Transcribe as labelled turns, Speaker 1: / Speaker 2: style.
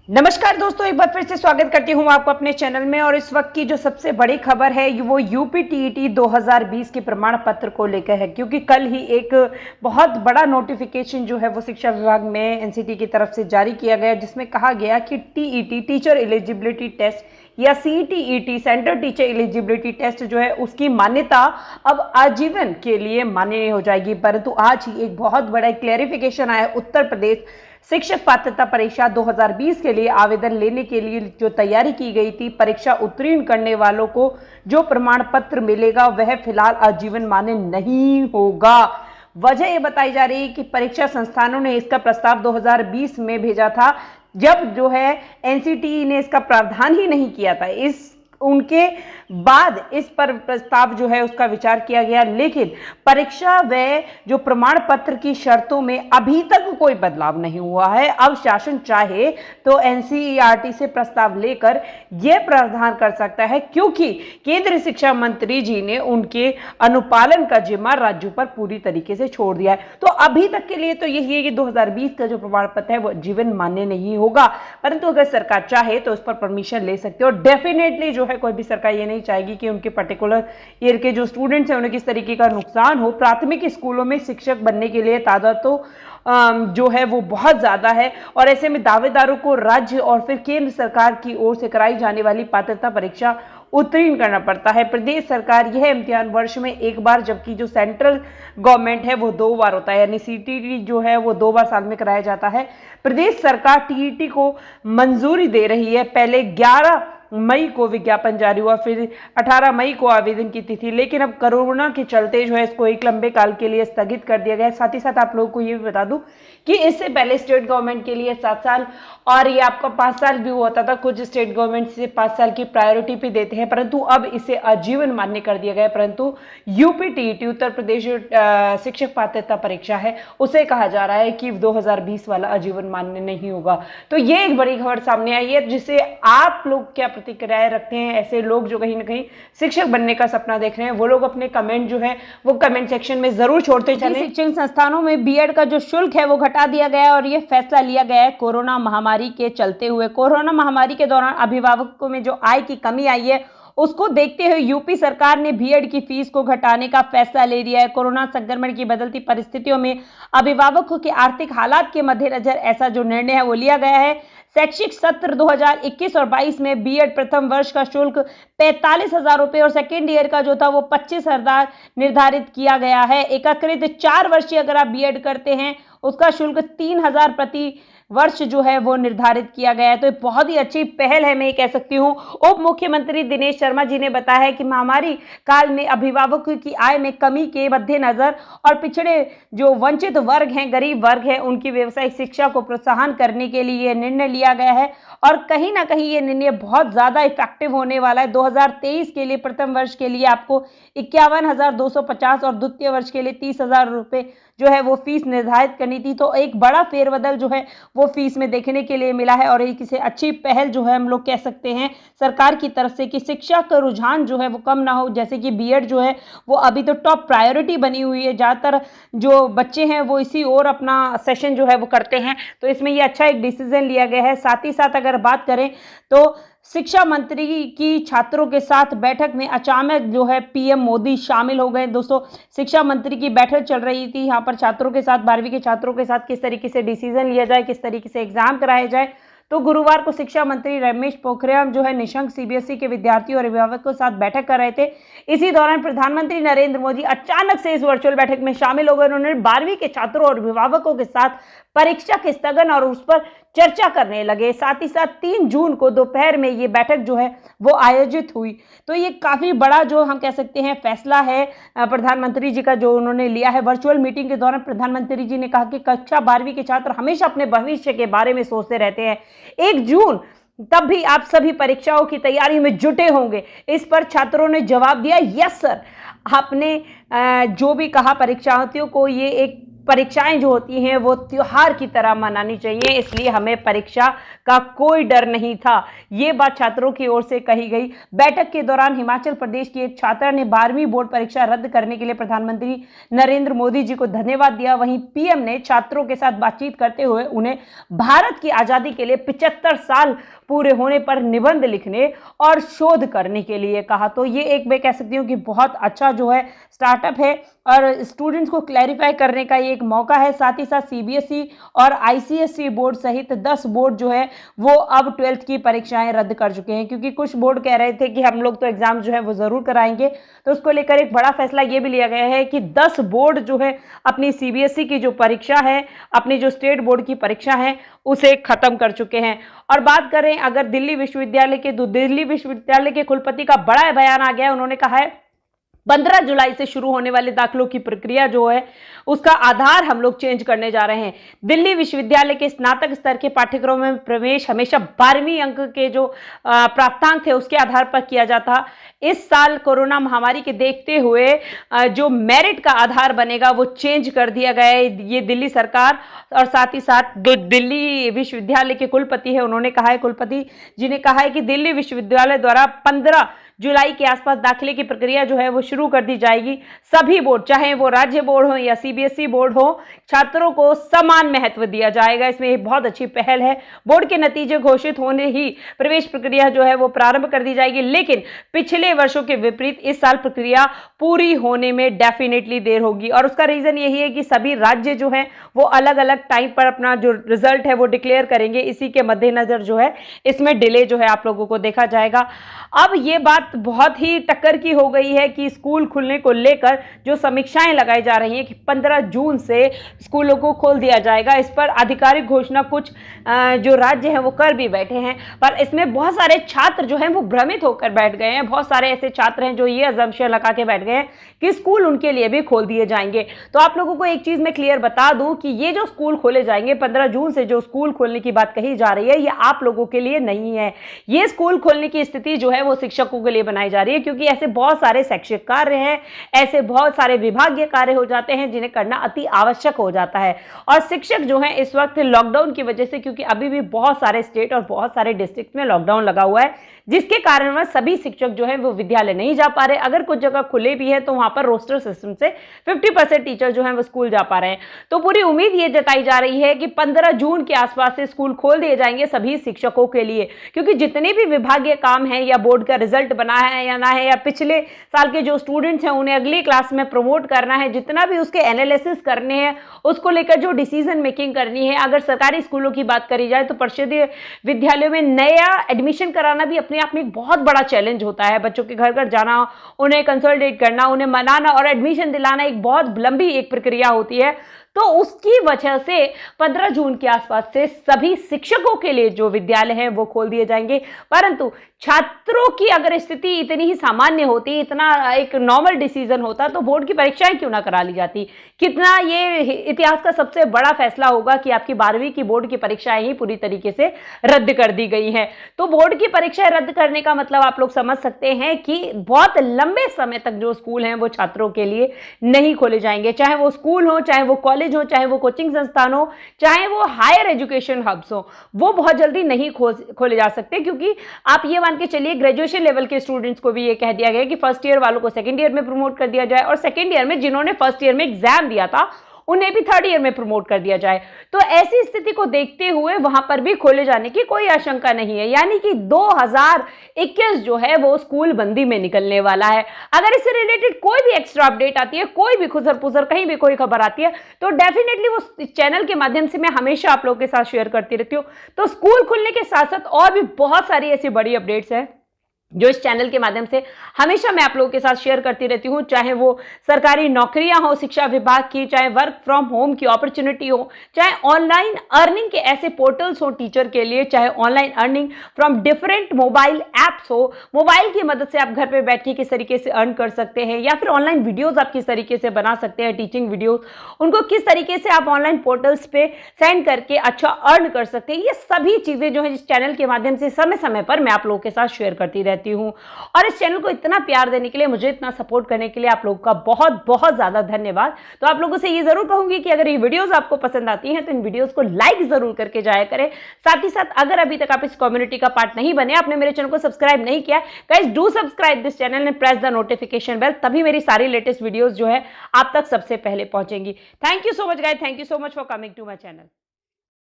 Speaker 1: नमस्कार दोस्तों, एक बार फिर से स्वागत करती हूं आपको अपने चैनल में। और इस वक्त की जो सबसे बड़ी खबर है वो यूपी टीईटी 2020 के प्रमाण पत्र को लेकर है, क्योंकि कल ही एक बहुत बड़ा नोटिफिकेशन जो है वो शिक्षा विभाग में एनसीटी की तरफ से जारी किया गया, जिसमें कहा गया कि टीईटी टीचर एलिजिबिलिटी टेस्ट या CTET central teacher eligibility test जो है उसकी मान्यता अब आजीवन के लिए मान्य हो जाएगी। परंतु आज ही एक बहुत बड़ा क्लैरिफिकेशन आया उत्तर प्रदेश शिक्षक पात्रता परीक्षा 2020 के लिए आवेदन लेने के लिए जो तैयारी की गई थी, परीक्षा उत्तीर्ण करने वालों को जो प्रमाण पत्र मिलेगा वह फिलहाल आजीवन मान्य नहीं होगा। वजह यह बताई जा रही है कि परीक्षा संस्थानों ने इसका प्रस्ताव 2020 में भेजा था, जब जो है एनसीटी ने इसका प्रावधान ही नहीं किया था। इस उनके बाद इस पर प्रस्ताव जो है उसका विचार किया गया, लेकिन परीक्षा व जो प्रमाण पत्र की शर्तों में अभी तक कोई बदलाव नहीं हुआ है। अब शासन चाहे तो एनसीईआरटी से प्रस्ताव लेकर यह प्रावधान कर सकता है, क्योंकि केंद्रीय शिक्षा मंत्री जी ने उनके अनुपालन का जिम्मा राज्यों पर पूरी तरीके से छोड़ दिया है। तो अभी तक के लिए तो यही है कि 2020 का जो प्रमाण पत्र है वो जीवन मान्य नहीं होगा, परंतु अगर सरकार चाहे तो उस पर परमिशन ले सकते हो। डेफिनेटली जो है कोई भी सरकार ये नहीं चाहेगी कि उनके पर्टिकुलर ईयर के जो स्टूडेंट्स हैं उन्हें किस तरीके का नुकसान हो। प्राथमिक स्कूलों में शिक्षक बनने के लिए तादाद तो जो है वो बहुत ज्यादा है, और ऐसे में दावेदारों को राज्य और फिर केंद्र सरकार की ओर से कराई जाने वाली पात्रता परीक्षा उत्तीर्ण करना पड़ता है। प्रदेश सरकार यह इम्तिहान वर्ष में एक बार, जबकि जो सेंट्रल गवर्नमेंट है वो 2 बार होता है, यानी सीटीटी जो है वो 2 बार साल में कराया जाता है। प्रदेश सरकार टीईटी को मंजूरी दे रही है। पहले 11 मई को विज्ञापन जारी हुआ, फिर 18 मई को आवेदन की तिथि, लेकिन अब कोरोना के चलते जो है इसको एक लंबे काल के लिए स्थगित कर दिया गया। साथ ही साथ आप लोगों को ये भी बता दूं कि इससे पहले स्टेट गवर्नमेंट के लिए 7 साल और ये आपका 5 साल भी होता था। कुछ स्टेट गवर्नमेंट से 5 साल की प्रायोरिटी भी देते हैं, परंतु अब इसे आजीवन मान्य कर दिया गया। परंतु यूपी टीईटी उत्तर प्रदेश शिक्षक पात्रता परीक्षा है, उसे कहा जा रहा है कि 2020 वाला आजीवन मान्य नहीं होगा। तो ये एक बड़ी खबर सामने आई है, जिसे आप लोग क्या प्रतिक्रियाएं रखते हैं। ऐसे लोग जो कहीं ना कहीं शिक्षक बनने का सपना देख रहे हैं, वो लोग अपने कमेंट जो है वो कमेंट सेक्शन में जरूर छोड़ते चलें। शिक्षण संस्थानों में बीएड का जो शुल्क है वो घटा दिया गया है, और ये फैसला लिया गया है कोरोना महामारी के चलते हुए। कोरोना महामारी के दौरान अभिभावकों में जो आय की कमी आई है उसको देखते हुए यूपी सरकार ने बीएड की फीस को घटाने का फैसला ले लिया है। कोरोना संक्रमण की बदलती परिस्थितियों में अभिभावकों के आर्थिक हालात के मद्देनजर ऐसा जो निर्णय है वो लिया गया है। शैक्षिक सत्र 2021 और 22 में बीएड प्रथम वर्ष का शुल्क 45,000 रुपये और सेकेंड ईयर का जो था वो 25,000 निर्धारित किया गया है। एकीकृत 4 वर्षीय अगर आप बीएड करते हैं उसका शुल्क 3,000 प्रति वर्ष जो है वो निर्धारित किया गया है। तो बहुत ही अच्छी पहल है, मैं ये कह सकती हूँ। उप मुख्यमंत्री दिनेश शर्मा जी ने बताया है कि महामारी काल में अभिभावकों की आय में कमी के मद्देनजर और पिछड़े जो वंचित वर्ग हैं, गरीब वर्ग हैं, उनकी व्यवसायिक शिक्षा को प्रोत्साहन करने के लिए यह निर्णय लिया गया है, और कहीं ना कहीं ये निर्णय बहुत ज्यादा इफेक्टिव होने वाला है। 2023 के लिए प्रथम वर्ष के लिए आपको 51,250 और द्वितीय वर्ष के लिए 30,000 रुपये जो है वो फीस निर्धारित करनी थी। तो एक बड़ा फेरबदल जो है वो फीस में देखने के लिए मिला है, और एक इसे अच्छी पहल जो है हम लोग कह सकते हैं सरकार की तरफ से, कि शिक्षा का रुझान जो है वो कम ना हो। जैसे कि बीएड जो है वो अभी तो टॉप प्रायोरिटी बनी हुई है, ज़्यादातर जो बच्चे हैं वो इसी और अपना सेशन जो है वो करते हैं, तो इसमें ये अच्छा एक डिसीजन लिया गया है। साथ ही साथ अगर बात करें तो शिक्षा मंत्री की छात्रों के साथ बैठक में अचानक जो है पीएम मोदी शामिल हो गए। दोस्तों, शिक्षा मंत्री की बैठक चल रही थी, यहाँ पर छात्रों के साथ, 12वीं के छात्रों के साथ किस तरीके से डिसीजन लिया जाए, किस तरीके से एग्जाम कराया जाए। तो गुरुवार को शिक्षा मंत्री रमेश पोखरियाल जो है निशंक सीबीएसई के विद्यार्थियों और अभिभावकों के साथ बैठक कर रहे थे। इसी दौरान प्रधानमंत्री नरेंद्र मोदी अचानक से इस वर्चुअल बैठक में शामिल हो गए। उन्होंने 12वीं के छात्रों और अभिभावकों के साथ परीक्षा के स्थगन और उस पर चर्चा करने लगे। साथ ही साथ 3 जून को दोपहर में ये बैठक जो है वो आयोजित हुई। तो ये काफी बड़ा जो हम कह सकते हैं फैसला है प्रधानमंत्री जी का जो उन्होंने लिया है। वर्चुअल मीटिंग के दौरान प्रधानमंत्री जी ने कहा कि कक्षा 12वीं के छात्र हमेशा अपने भविष्य के बारे में सोचते रहते हैं। 1 जून तब भी आप सभी परीक्षाओं की तैयारी में जुटे होंगे। इस पर छात्रों ने जवाब दिया, यस सर। आपने जो भी कहा परीक्षार्थियों को ये एक परीक्षाएं जो होती हैं वो त्योहार की तरह मनानी चाहिए, इसलिए हमें परीक्षा का कोई डर नहीं था। ये बात छात्रों की ओर से कही गई। बैठक के दौरान हिमाचल प्रदेश की एक छात्रा ने 12वीं बोर्ड परीक्षा रद्द करने के लिए प्रधानमंत्री नरेंद्र मोदी जी को धन्यवाद दिया। वहीं पीएम ने छात्रों के साथ बातचीत करते हुए उन्हें भारत की आजादी के लिए 75 साल पूरे होने पर निबंध लिखने और शोध करने के लिए कहा। तो ये एक मैं कह सकती हूँ कि बहुत अच्छा जो है स्टार्टअप है और स्टूडेंट्स को क्लैरिफाई करने का ये एक मौका है। साथ ही साथ सीबीएसई और आईसीएसई बोर्ड सहित 10 बोर्ड जो है वो अब 12th की परीक्षाएं रद्द कर चुके हैं, क्योंकि कुछ बोर्ड कह रहे थे कि हम लोग तो एग्जाम जो है वो जरूर कराएंगे। तो उसको लेकर एक बड़ा फैसला ये भी लिया गया है कि 10 बोर्ड जो है अपनी सीबीएसई की जो परीक्षा है, अपनी जो स्टेट बोर्ड की परीक्षा है, उसे खत्म कर चुके हैं। और बात करें अगर दिल्ली विश्वविद्यालय के कुलपति का बड़ा बयान आ गया। उन्होंने कहा है 15 जुलाई से शुरू होने वाले दाखिलों की प्रक्रिया जो है उसका आधार हम लोग चेंज करने जा रहे हैं। दिल्ली विश्वविद्यालय के स्नातक स्तर के पाठ्यक्रमों में प्रवेश हमेशा 12वीं अंक के जो प्राप्तांक थे उसके आधार पर किया जाता। इस साल कोरोना महामारी के देखते हुए जो मेरिट का आधार बनेगा वो चेंज कर दिया गया है। ये दिल्ली सरकार और साथ ही साथ दिल्ली विश्वविद्यालय के कुलपति है, उन्होंने कहा है, कुलपति जी ने कहा है कि दिल्ली विश्वविद्यालय द्वारा 15 जुलाई के आसपास दाखिले की प्रक्रिया जो है वो शुरू कर दी जाएगी। सभी बोर्ड, चाहे वो राज्य बोर्ड हो या सीबीएसई बोर्ड हो, छात्रों को समान महत्व दिया जाएगा। इसमें एक बहुत अच्छी पहल है। बोर्ड के नतीजे घोषित होने ही प्रवेश प्रक्रिया जो है वो प्रारंभ कर दी जाएगी, लेकिन पिछले वर्षों के विपरीत इस साल प्रक्रिया पूरी होने में डेफिनेटली देर होगी। और उसका रीजन यही है कि सभी राज्य जो है वो अलग अलग टाइम पर अपना जो रिजल्ट है वो डिक्लेयर करेंगे। इसी के मद्देनजर जो है इसमें डिले जो है आप लोगों को देखा जाएगा। अब ये बात बहुत ही टक्कर की हो गई है कि स्कूल खुलने को लेकर जो समीक्षाएं लगाई जा रही हैं कि 15 जून से स्कूलों को खोल दिया जाएगा। इस पर आधिकारिक घोषणा कुछ जो राज्य हैं वो कर भी बैठे हैं, पर इसमें बहुत सारे छात्र जो हैं वो भ्रमित होकर बैठ गए हैं। बहुत सारे ऐसे छात्र हैं जो ये अजम्पशन लगा के बैठ गए हैं कि स्कूल उनके लिए भी खोल दिए जाएंगे। तो आप लोगों को एक चीज मैं क्लियर बता दूं कि ये जो स्कूल खोले जाएंगे 15 जून से, जो स्कूल खोलने की बात कही जा रही है, ये आप लोगों के लिए नहीं है। ये स्कूल खोलने की स्थिति जो है वो शिक्षकों के लिए बनाई जा रही है, क्योंकि ऐसे बहुत सारे शैक्षिक कार्य हैं, ऐसे बहुत सारे विभागीय कार्य हो जाते हैं जिन्हें करना अति आवश्यक हो जाता है। और शिक्षक जो हैं इस वक्त लॉकडाउन की वजह से, क्योंकि अभी भी बहुत सारे स्टेट और बहुत सारे डिस्ट्रिक्ट में लॉकडाउन लगा हुआ है, जिसके कारण वह सभी शिक्षक जो है वो विद्यालय नहीं जा पा रहे। अगर कुछ जगह खुले भी है तो वहां पर रोस्टर सिस्टम से 50% टीचर जो है वो स्कूल जा पा रहे हैं। तो पूरी उम्मीद ये जताई जा रही है कि 15 जून के आसपास से स्कूल खोल दिए जाएंगे सभी शिक्षकों के लिए, क्योंकि जितने भी विभागीय काम है या बोर्ड का रिजल्ट बना है या ना है, या पिछले साल के जो स्टूडेंट्स हैं उन्हें अगली क्लास में प्रमोट करना है, जितना भी उसके एनालिसिस करने हैं, उसको लेकर जो डिसीजन मेकिंग करनी है। अगर सरकारी स्कूलों की बात करी जाए तो परिषदीय विद्यालयों में नया एडमिशन कराना भी अपने आप में एक बहुत बड़ा चैलेंज होता है। बच्चों के घर घर जाना, उन्हें कंसल्टेट करना, उन्हें मनाना और एडमिशन दिलाना एक बहुत लंबी एक प्रक्रिया होती है। तो उसकी वजह से 15 जून के आसपास से सभी शिक्षकों के लिए जो विद्यालय हैं वो खोल दिए जाएंगे। परंतु छात्रों की अगर स्थिति इतनी ही सामान्य होती, इतना एक नॉर्मल डिसीजन होता, तो बोर्ड की परीक्षाएं क्यों ना करा ली जाती। कितना ये इतिहास का सबसे बड़ा फैसला होगा कि आपकी 12वीं की बोर्ड की परीक्षाएं ही पूरी तरीके से रद्द कर दी गई हैं। तो बोर्ड की परीक्षाएं रद्द करने का मतलब आप लोग समझ सकते हैं कि बहुत लंबे समय तक जो स्कूल हैं वो छात्रों के लिए नहीं खोले जाएंगे, चाहे वो स्कूल हो, चाहे वो कॉलेज हो, चाहे वो कोचिंग संस्थान हो, चाहे वो हायर एजुकेशन हब्स हो, वो बहुत जल्दी नहीं खोले जा सकते। क्योंकि आप ये मान के चलिए ग्रेजुएशन लेवल के स्टूडेंट्स को भी ये कह दिया गया कि फर्स्ट ईयर वालों को सेकंड ईयर में प्रमोट कर दिया जाए, और सेकंड ईयर में जिन्होंने फर्स्ट ईयर में एग्जाम दिया था उन्हें भी थर्ड ईयर में प्रमोट कर दिया जाए। तो ऐसी स्थिति को देखते हुए वहां पर भी खोले जाने की कोई आशंका नहीं है। यानी कि 2021 जो है वो स्कूल बंदी में निकलने वाला है। अगर इससे रिलेटेड कोई भी एक्स्ट्रा अपडेट आती है, कोई भी खुसर पुसर कहीं भी कोई खबर आती है, तो डेफिनेटली वो चैनल के माध्यम से मैं हमेशा आप लोगों के साथ शेयर करती रहती हूँ। तो स्कूल खुलने के साथ साथ और भी बहुत सारी ऐसी बड़ी अपडेट्स हैं जो इस चैनल के माध्यम से हमेशा मैं आप लोगों के साथ शेयर करती रहती हूँ। चाहे वो सरकारी नौकरियां हो शिक्षा विभाग की, चाहे वर्क फ्रॉम होम की अपॉर्चुनिटी हो, चाहे ऑनलाइन अर्निंग के ऐसे पोर्टल्स हो टीचर के लिए, चाहे online earning from different mobile apps हो, मोबाइल की मदद से आप घर पे बैठ के किस तरीके से अर्न कर सकते हैं, या फिर ऑनलाइन वीडियोज आप किस तरीके से बना सकते हैं, टीचिंग वीडियोज, उनको किस तरीके से आप ऑनलाइन पोर्टल्स पे सेंड करके अच्छा अर्न कर सकते हैं। ये सभी चीजें जो है इस चैनल के माध्यम से समय समय पर मैं आप लोगों के साथ शेयर करती रहती हूँ। रहती हूँ। और इस चैनल को इतना प्यार देने के लिए, मुझे इतना सपोर्ट करने के लिए आप लोगों का बहुत बहुत ज़्यादा धन्यवाद। तो आप लोगों से ये ज़रूर कहूँगी कि अगर ये वीडियोज़ आपको पसंद आती हैं तो इन वीडियोज़ को लाइक ज़रूर करके जाया करें। साथ ही साथ अगर अभी तक आप इस कम्युनिटी का पार्ट नहीं बने, आपने मेरे चैनल को सब्सक्राइब नहीं किया, guys do subscribe this channel and press the notification bell, तभी मेरी सारी लेटेस्ट वीडियोस जो है आप तक सबसे पहले पहुंचेंगी। Thank you so much guys, thank you so much for coming to my channel.